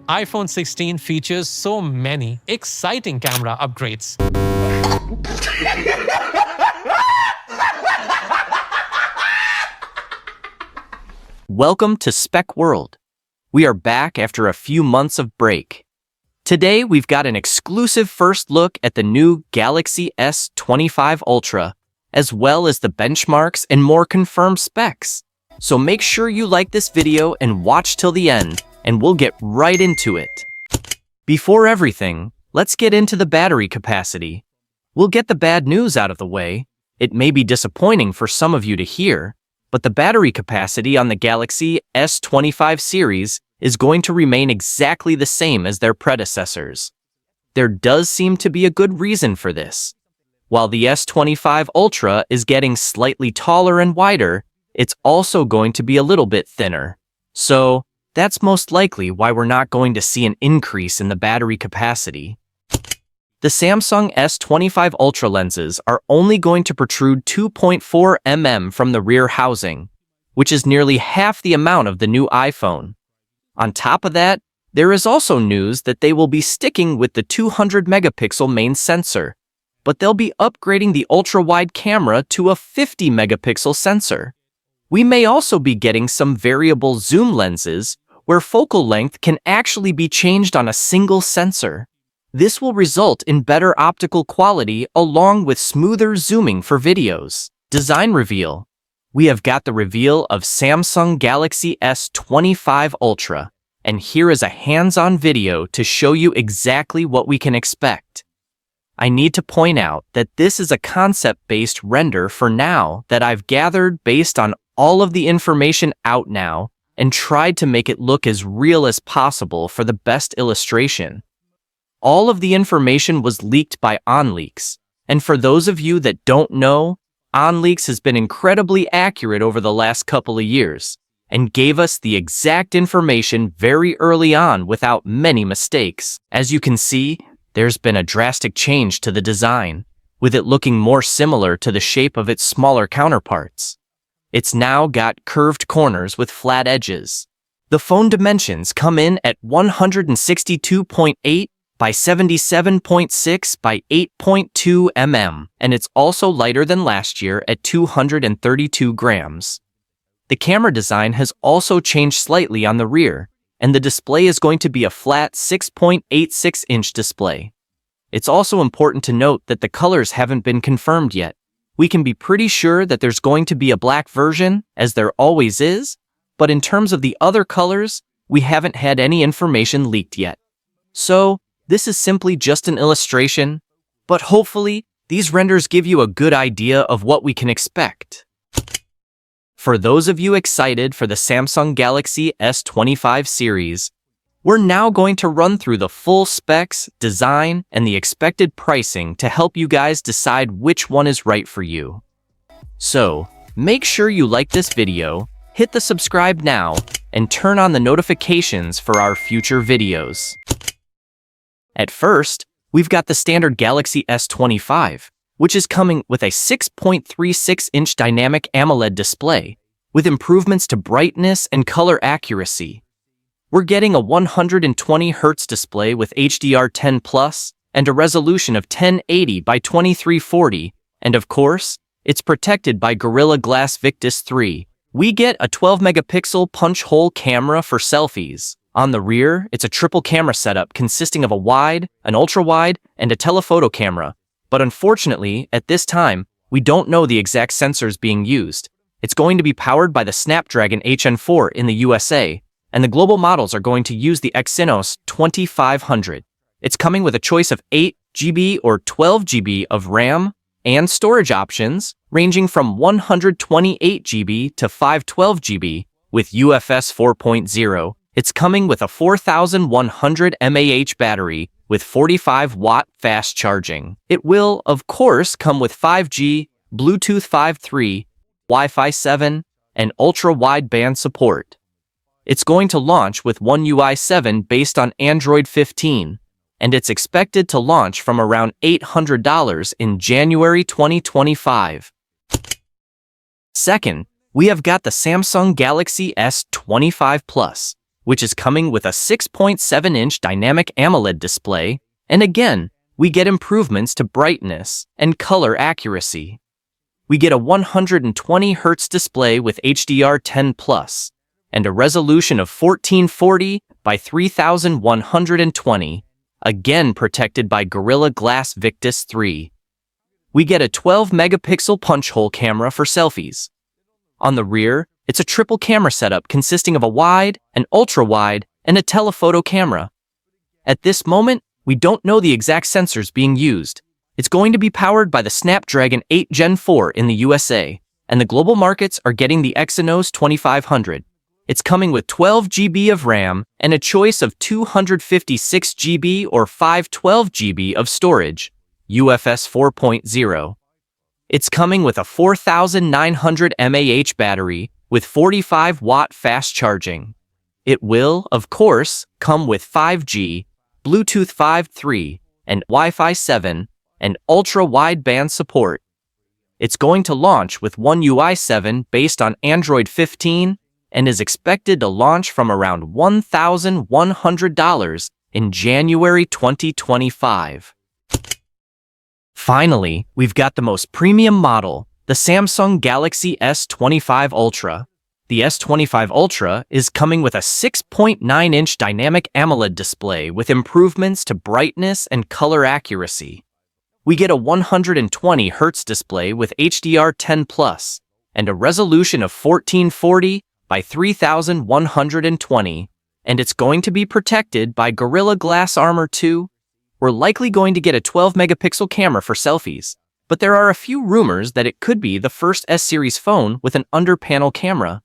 iPhone 16 features so many exciting camera upgrades. Welcome to Spec World. We are back after a few months of break. Today, we've got an exclusive first look at the new Galaxy S25 Ultra, as well as the benchmarks and more confirmed specs. So make sure you like this video and watch till the end, and we'll get right into it. Before everything, let's get into the battery capacity. We'll get the bad news out of the way. It may be disappointing for some of you to hear, but the battery capacity on the Galaxy S25 series is going to remain exactly the same as their predecessors. There does seem to be a good reason for this. While the S25 Ultra is getting slightly taller and wider, it's also going to be a little bit thinner. So, that's most likely why we're not going to see an increase in the battery capacity. The Samsung S25 Ultra lenses are only going to protrude 2.4 mm from the rear housing, which is nearly half the amount of the new iPhone. On top of that, there is also news that they will be sticking with the 200 megapixel main sensor, but they'll be upgrading the ultra-wide camera to a 50 megapixel sensor. We may also be getting some variable zoom lenses where focal length can actually be changed on a single sensor. This will result in better optical quality along with smoother zooming for videos. Design reveal. We have got the reveal of Samsung Galaxy S25 Ultra, and here is a hands-on video to show you exactly what we can expect. I need to point out that this is a concept-based render for now that I've gathered based on all of the information out now and tried to make it look as real as possible for the best illustration. All of the information was leaked by OnLeaks, and for those of you that don't know, OnLeaks has been incredibly accurate over the last couple of years and gave us the exact information very early on without many mistakes. As you can see, there's been a drastic change to the design, with it looking more similar to the shape of its smaller counterparts. It's now got curved corners with flat edges. The phone dimensions come in at 162.8 by 77.6 by 8.2 mm, and it's also lighter than last year at 232 grams. The camera design has also changed slightly on the rear, and the display is going to be a flat 6.86-inch display. It's also important to note that the colors haven't been confirmed yet. We can be pretty sure that there's going to be a black version, as there always is, but in terms of the other colors, we haven't had any information leaked yet. So, this is simply just an illustration, but hopefully, these renders give you a good idea of what we can expect. For those of you excited for the Samsung Galaxy S25 series, we're now going to run through the full specs, design, and the expected pricing to help you guys decide which one is right for you. So, make sure you like this video, hit the subscribe now, and turn on the notifications for our future videos. At first, we've got the standard Galaxy S25, which is coming with a 6.36-inch dynamic AMOLED display, with improvements to brightness and color accuracy. We're getting a 120 Hz display with HDR10+, and a resolution of 1080 by 2340, and of course, it's protected by Gorilla Glass Victus 3. We get a 12-megapixel punch-hole camera for selfies. On the rear, it's a triple camera setup consisting of a wide, an ultra-wide, and a telephoto camera. But unfortunately, at this time, we don't know the exact sensors being used. It's going to be powered by the Snapdragon HN4 in the USA, and the global models are going to use the Exynos 2500. It's coming with a choice of 8 GB or 12 GB of RAM and storage options, ranging from 128 GB to 512 GB with UFS 4.0. It's coming with a 4100 mAh battery with 45-watt fast charging. It will, of course, come with 5G, Bluetooth 5.3, Wi-Fi 7, and ultra-wideband support. It's going to launch with One UI 7 based on Android 15, and it's expected to launch from around $800 in January 2025. Second, we have got the Samsung Galaxy S25 Plus, which is coming with a 6.7-inch dynamic AMOLED display, and again, we get improvements to brightness and color accuracy. We get a 120Hz display with HDR10+, and a resolution of 1440 by 3120, again protected by Gorilla Glass Victus 3. We get a 12-megapixel punch-hole camera for selfies. On the rear, it's a triple camera setup consisting of a wide, an ultra-wide, and a telephoto camera. At this moment, we don't know the exact sensors being used. It's going to be powered by the Snapdragon 8 Gen 4 in the USA, and the global markets are getting the Exynos 2500. It's coming with 12 GB of RAM and a choice of 256 GB or 512 GB of storage, UFS 4.0. It's coming with a 4900 mAh battery with 45-watt fast charging. It will, of course, come with 5G, Bluetooth 5.3, and Wi-Fi 7, and ultra-wideband support. It's going to launch with One UI 7 based on Android 15 and is expected to launch from around $1,100 in January 2025. Finally, we've got the most premium model, the Samsung Galaxy S25 Ultra. The S25 Ultra is coming with a 6.9-inch dynamic AMOLED display with improvements to brightness and color accuracy. We get a 120Hz display with HDR10+, and a resolution of 1440 by 3120, and it's going to be protected by Gorilla Glass Armor 2. We're likely going to get a 12-megapixel camera for selfies, but there are a few rumors that it could be the first S-series phone with an under-panel camera.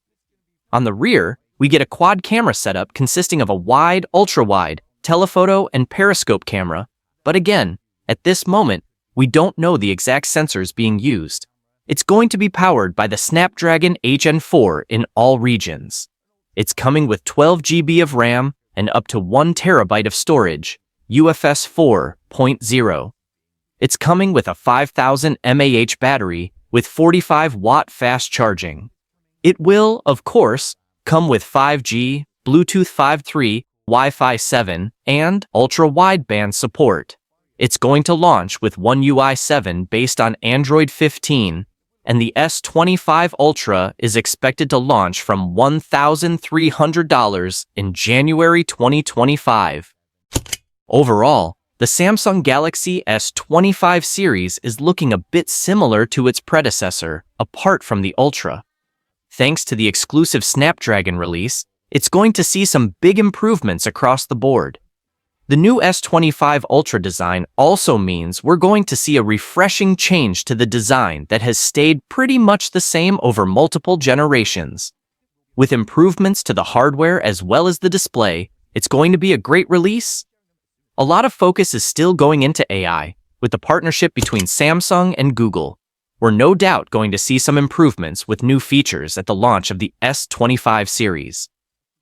On the rear, we get a quad camera setup consisting of a wide, ultra-wide, telephoto, and periscope camera, but again, at this moment, we don't know the exact sensors being used. It's going to be powered by the Snapdragon 8 Gen 4 in all regions. It's coming with 12 GB of RAM and up to 1 TB of storage, UFS 4.0. It's coming with a 5000 mAh battery with 45-watt fast charging. It will, of course, come with 5G, Bluetooth 5.3, Wi-Fi 7, and ultra-wideband support. It's going to launch with One UI 7 based on Android 15, and the S25 Ultra is expected to launch from $1,300 in January 2025. Overall, the Samsung Galaxy S25 series is looking a bit similar to its predecessor, apart from the Ultra. Thanks to the exclusive Snapdragon release, it's going to see some big improvements across the board. The new S25 Ultra design also means we're going to see a refreshing change to the design that has stayed pretty much the same over multiple generations. With improvements to the hardware as well as the display, it's going to be a great release. A lot of focus is still going into AI, with the partnership between Samsung and Google. We're no doubt going to see some improvements with new features at the launch of the S25 series.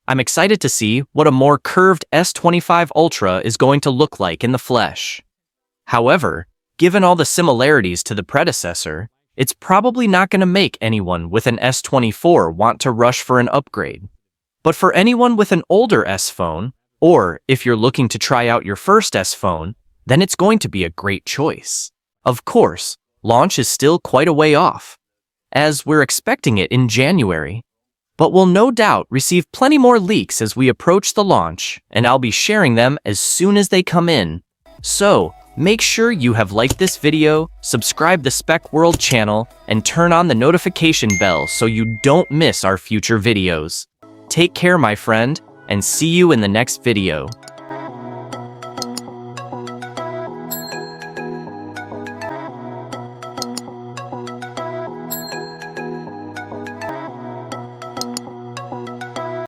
I'm excited to see what a more curved S25 Ultra is going to look like in the flesh. However, given all the similarities to the predecessor, it's probably not going to make anyone with an S24 want to rush for an upgrade. But for anyone with an older S phone, or if you're looking to try out your first S phone, then it's going to be a great choice. Of course, launch is still quite a way off, as we're expecting it in January. But we'll no doubt receive plenty more leaks as we approach the launch, and I'll be sharing them as soon as they come in. So, make sure you have liked this video, subscribe the Spec World channel, and turn on the notification bell so you don't miss our future videos. Take care, my friend, and see you in the next video.